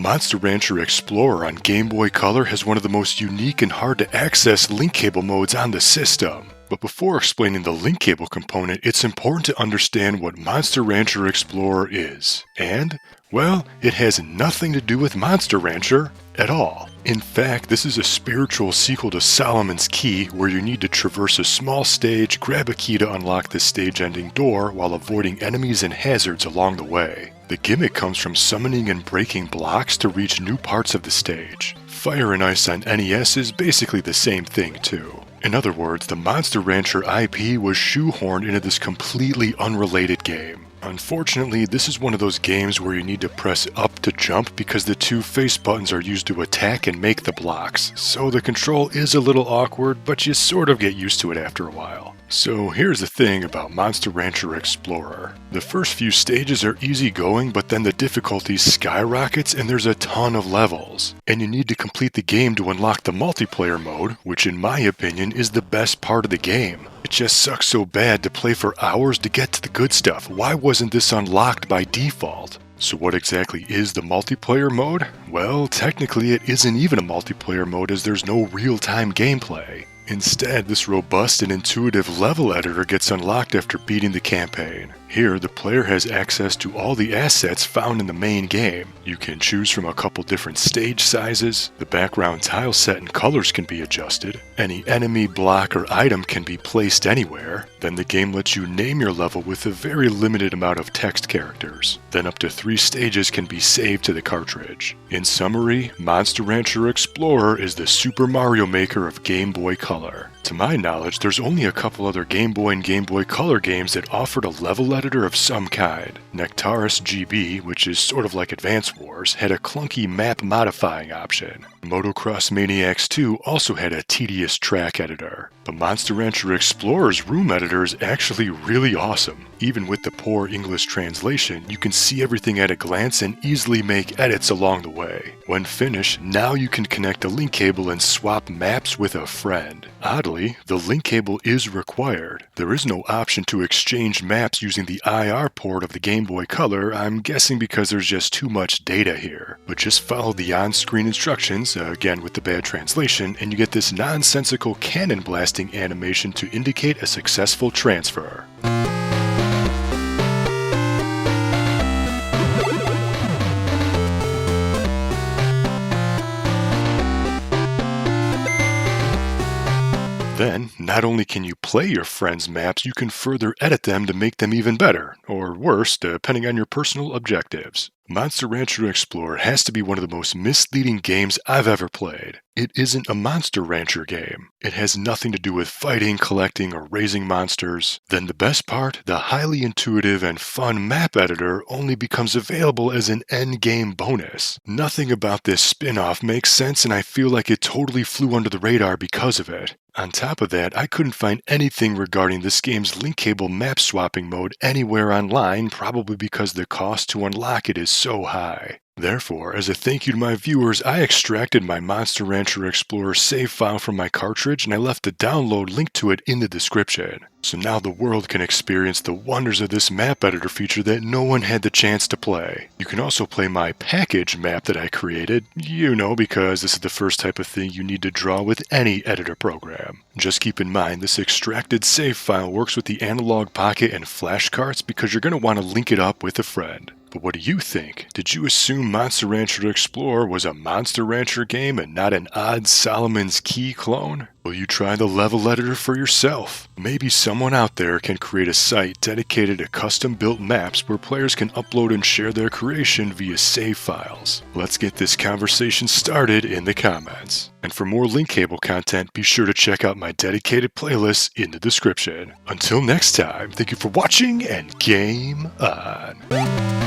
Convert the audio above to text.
Monster Rancher Explorer on Game Boy Color has one of the most unique and hard to access link cable modes on the system. But before explaining the link cable component, it's important to understand what Monster Rancher Explorer is. And, well, it has nothing to do with Monster Rancher at all. In fact, this is a spiritual sequel to Solomon's Key, where you need to traverse a small stage, grab a key to unlock the stage-ending door while avoiding enemies and hazards along the way. The gimmick comes from summoning and breaking blocks to reach new parts of the stage. Fire and Ice on NES is basically the same thing too. In other words, the Monster Rancher IP was shoehorned into this completely unrelated game. Unfortunately, this is one of those games where you need to press up to jump because the two face buttons are used to attack and make the blocks, so the control is a little awkward, but you sort of get used to it after a while. So here's the thing about Monster Rancher Explorer. The first few stages are easy going, but then the difficulty skyrockets and there's a ton of levels. And you need to complete the game to unlock the multiplayer mode, which in my opinion is the best part of the game. It just sucks so bad to play for hours to get to the good stuff. Why wasn't this unlocked by default? So what exactly is the multiplayer mode? Well, technically it isn't even a multiplayer mode as there's no real-time gameplay. Instead, this robust and intuitive level editor gets unlocked after beating the campaign. Here, the player has access to all the assets found in the main game. You can choose from a couple different stage sizes, the background tile set and colors can be adjusted, any enemy, block, or item can be placed anywhere, then the game lets you name your level with a very limited amount of text characters. Then up to 3 stages can be saved to the cartridge. In summary, Monster Rancher Explorer is the Super Mario Maker of Game Boy Color. To my knowledge, there's only a couple other Game Boy and Game Boy Color games that offered a level editor of some kind. Nectaris GB, which is sort of like Advance Wars, had a clunky map modifying option. Motocross Maniacs 2 also had a tedious track editor. But Monster Rancher Explorer's room editor is actually really awesome. Even with the poor English translation, you can see everything at a glance and easily make edits along the way. When finished, now you can connect a link cable and swap maps with a friend. Oddly, the link cable is required. There is no option to exchange maps using the IR port of the Game Boy Color, I'm guessing because there's just too much data here. But just follow the on-screen instructions, again with the bad translation, and you get this nonsensical cannon blasting animation to indicate a successful transfer. Then, not only can you play your friends' maps, you can further edit them to make them even better, or worse, depending on your personal objectives. Monster Rancher Explorer has to be one of the most misleading games I've ever played. It isn't a Monster Rancher game. It has nothing to do with fighting, collecting, or raising monsters. Then the best part, the highly intuitive and fun map editor only becomes available as an endgame bonus. Nothing about this spin-off makes sense, and I feel like it totally flew under the radar because of it. On top of that, I couldn't find anything regarding this game's link cable map swapping mode anywhere online, probably because the cost to unlock it is so high. Therefore, as a thank you to my viewers, I extracted my Monster Rancher Explorer save file from my cartridge and I left the download link to it in the description. So now the world can experience the wonders of this map editor feature that no one had the chance to play. You can also play my package map that I created, because this is the first type of thing you need to draw with any editor program. Just keep in mind this extracted save file works with the Analog Pocket and flash carts because you're going to want to link it up with a friend. But what do you think? Did you assume Monster Rancher Explorer was a Monster Rancher game and not an odd Solomon's Key clone? Will you try the level editor for yourself? Maybe someone out there can create a site dedicated to custom-built maps where players can upload and share their creation via save files. Let's get this conversation started in the comments. And for more link cable content, be sure to check out my dedicated playlists in the description. Until next time, thank you for watching and game on!